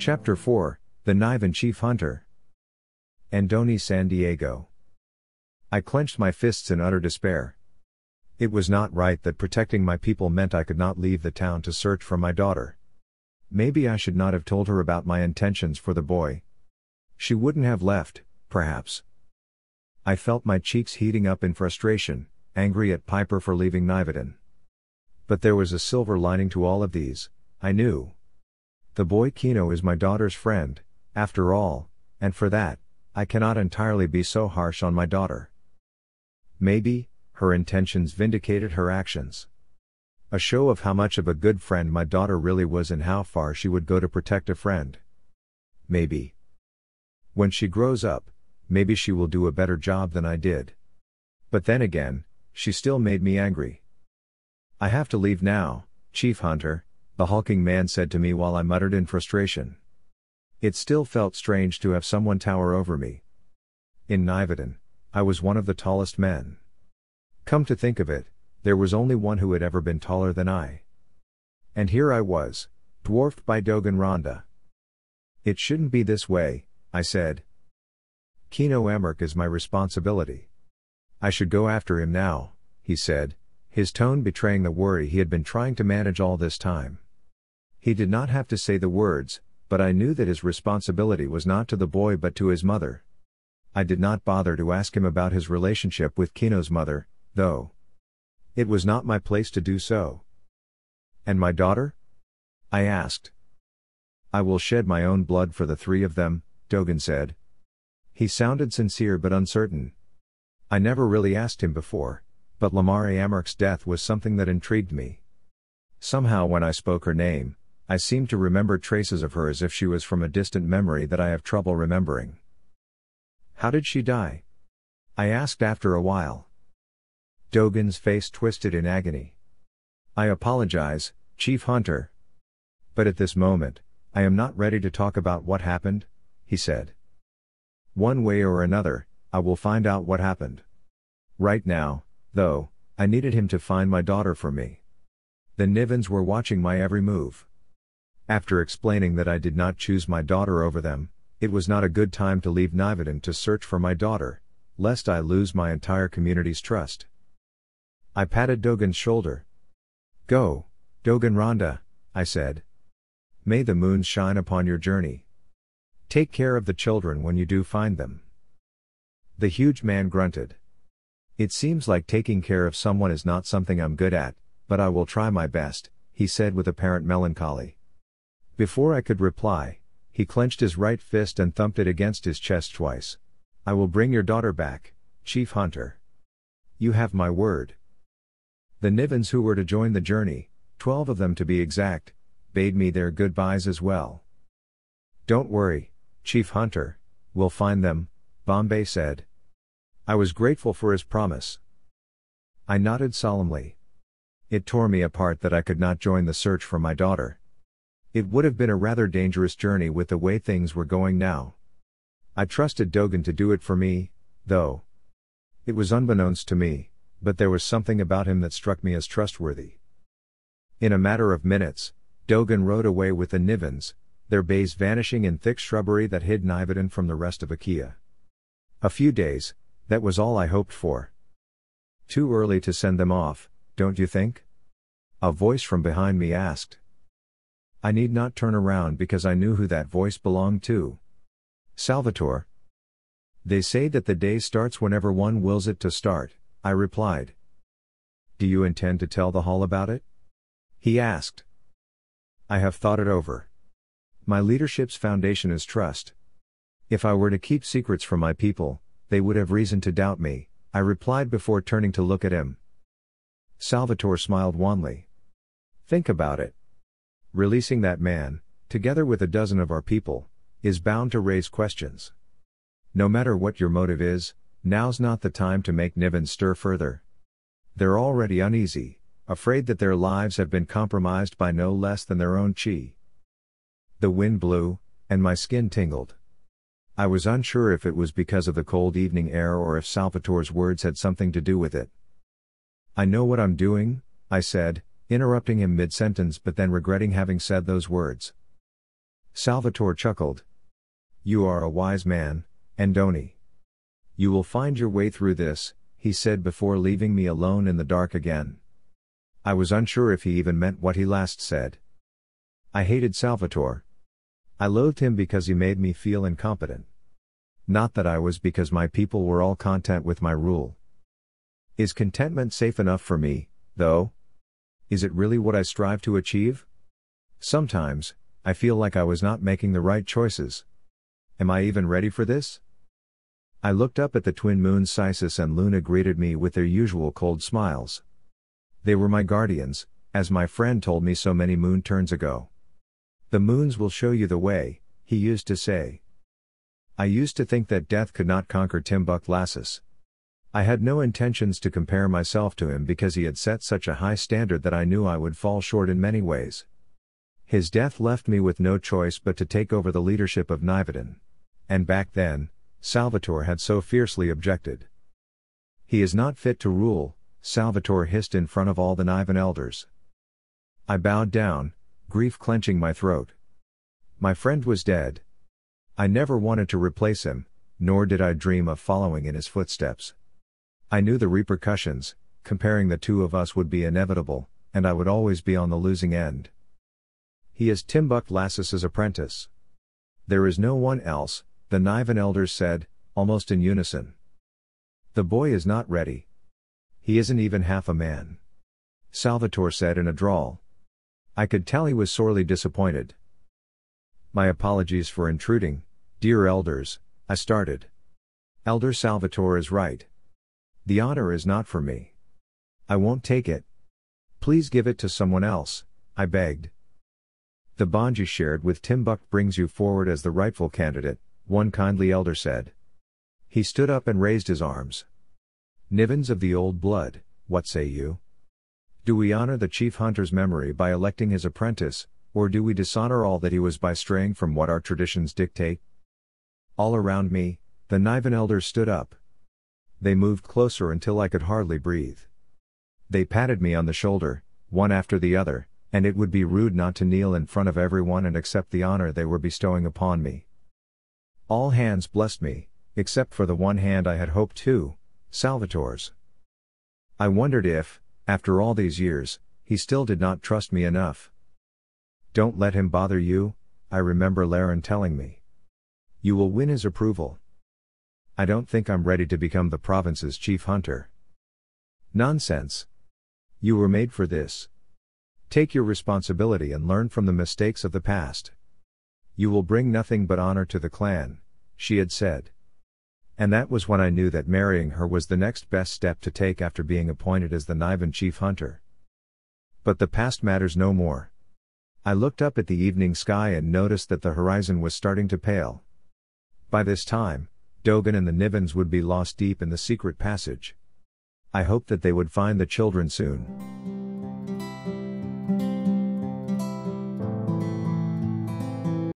Chapter 4, The Knife and Chief Hunter. Andoni, San Diego. I clenched my fists in utter despair. It was not right that protecting my people meant I could not leave the town to search for my daughter. Maybe I should not have told her about my intentions for the boy. She wouldn't have left, perhaps. I felt my cheeks heating up in frustration, angry at Pyper for leaving Nivedon. But there was a silver lining to all of these, I knew. The boy Kino is my daughter's friend, after all, and for that, I cannot entirely be so harsh on my daughter. Maybe, her intentions vindicated her actions. A show of how much of a good friend my daughter really was and how far she would go to protect a friend. Maybe. When she grows up, maybe she will do a better job than I did. But then again, she still made me angry. I have to leave now, Chief Hunter, the hulking man said to me while I muttered in frustration. It still felt strange to have someone tower over me. In Nivedon, I was one of the tallest men. Come to think of it, there was only one who had ever been taller than I. And here I was, dwarfed by Dogan Ronda. It shouldn't be this way, I said. Kino Emerk is my responsibility. I should go after him now, he said, his tone betraying the worry he had been trying to manage all this time. He did not have to say the words, but I knew that his responsibility was not to the boy but to his mother. I did not bother to ask him about his relationship with Kino's mother, though. It was not my place to do so. And my daughter? I asked. I will shed my own blood for the three of them, Dogan said. He sounded sincere but uncertain. I never really asked him before, but Lamare Amerk's death was something that intrigued me. Somehow when I spoke her name, I seemed to remember traces of her as if she was from a distant memory that I have trouble remembering. How did she die? I asked after a while. Dogan's face twisted in agony. I apologize, Chief Hunter. But at this moment, I am not ready to talk about what happened, he said. One way or another, I will find out what happened. Right now, though, I needed him to find my daughter for me. The Nivens were watching my every move. After explaining that I did not choose my daughter over them, it was not a good time to leave Nivedon to search for my daughter, lest I lose my entire community's trust. I patted Dogan's shoulder. Go, Dogan Ronda, I said. May the moons shine upon your journey. Take care of the children when you do find them. The huge man grunted. It seems like taking care of someone is not something I'm good at, but I will try my best, he said with apparent melancholy. Before I could reply, he clenched his right fist and thumped it against his chest twice. I will bring your daughter back, Chief Hunter. You have my word. The Nivens who were to join the journey, 12 of them to be exact, bade me their goodbyes as well. Don't worry, Chief Hunter, we'll find them, Bombay said. I was grateful for his promise. I nodded solemnly. It tore me apart that I could not join the search for my daughter. It would have been a rather dangerous journey with the way things were going now. I trusted Dogan to do it for me, though. It was unbeknownst to me, but there was something about him that struck me as trustworthy. In a matter of minutes, Dogan rode away with the Nivens, their bays vanishing in thick shrubbery that hid Nivedon from the rest of Akean. A few days, that was all I hoped for. Too early to send them off, don't you think? A voice from behind me asked. I need not turn around because I knew who that voice belonged to. Salvatore. They say that the day starts whenever one wills it to start, I replied. Do you intend to tell the hall about it? He asked. I have thought it over. My leadership's foundation is trust. If I were to keep secrets from my people, they would have reason to doubt me, I replied before turning to look at him. Salvatore smiled wanly. Think about it. Releasing that man, together with a dozen of our people, is bound to raise questions. No matter what your motive is, now's not the time to make Niven stir further. They're already uneasy, afraid that their lives have been compromised by no less than their own chi. The wind blew, and my skin tingled. I was unsure if it was because of the cold evening air or if Salvatore's words had something to do with it. I know what I'm doing, I said, interrupting him mid-sentence but then regretting having said those words. Salvatore chuckled. You are a wise man, Andoni. You will find your way through this, he said before leaving me alone in the dark again. I was unsure if he even meant what he last said. I hated Salvatore. I loathed him because he made me feel incompetent. Not that I was, because my people were all content with my rule. Is contentment safe enough for me, though? Is it really what I strive to achieve? Sometimes, I feel like I was not making the right choices. Am I even ready for this? I looked up at the twin moons. Sisis and Luna greeted me with their usual cold smiles. They were my guardians, as my friend told me so many moon turns ago. The moons will show you the way, he used to say. I used to think that death could not conquer Timbuk-Lassus. I had no intentions to compare myself to him because he had set such a high standard that I knew I would fall short in many ways. His death left me with no choice but to take over the leadership of Nivadan. And back then, Salvatore had so fiercely objected. He is not fit to rule, Salvatore hissed in front of all the Nivan elders. I bowed down, grief clenching my throat. My friend was dead. I never wanted to replace him, nor did I dream of following in his footsteps. I knew the repercussions, comparing the two of us would be inevitable, and I would always be on the losing end. He is Timbuk-Lassus's apprentice. There is no one else, the Nivan elders said, almost in unison. The boy is not ready. He isn't even half a man. Salvatore said in a drawl. I could tell he was sorely disappointed. My apologies for intruding, dear elders, I started. Elder Salvatore is right. The honor is not for me. I won't take it. Please give it to someone else, I begged. The bond you shared with Timbuk brings you forward as the rightful candidate, one kindly elder said. He stood up and raised his arms. Nivans of the old blood, what say you? Do we honor the chief hunter's memory by electing his apprentice, or do we dishonor all that he was by straying from what our traditions dictate? All around me, the Nivan elders stood up. They moved closer until I could hardly breathe. They patted me on the shoulder, one after the other, and it would be rude not to kneel in front of everyone and accept the honor they were bestowing upon me. All hands blessed me, except for the one hand I had hoped to, Salvatore's. I wondered if, after all these years, he still did not trust me enough. Don't let him bother you, I remember Laren telling me. You will win his approval. I don't think I'm ready to become the province's chief hunter. Nonsense. You were made for this. Take your responsibility and learn from the mistakes of the past. You will bring nothing but honor to the clan, she had said. And that was when I knew that marrying her was the next best step to take after being appointed as the Nivan chief hunter. But the past matters no more. I looked up at the evening sky and noticed that the horizon was starting to pale. By this time, Dogan and the Nivans would be lost deep in the secret passage. I hoped that they would find the children soon.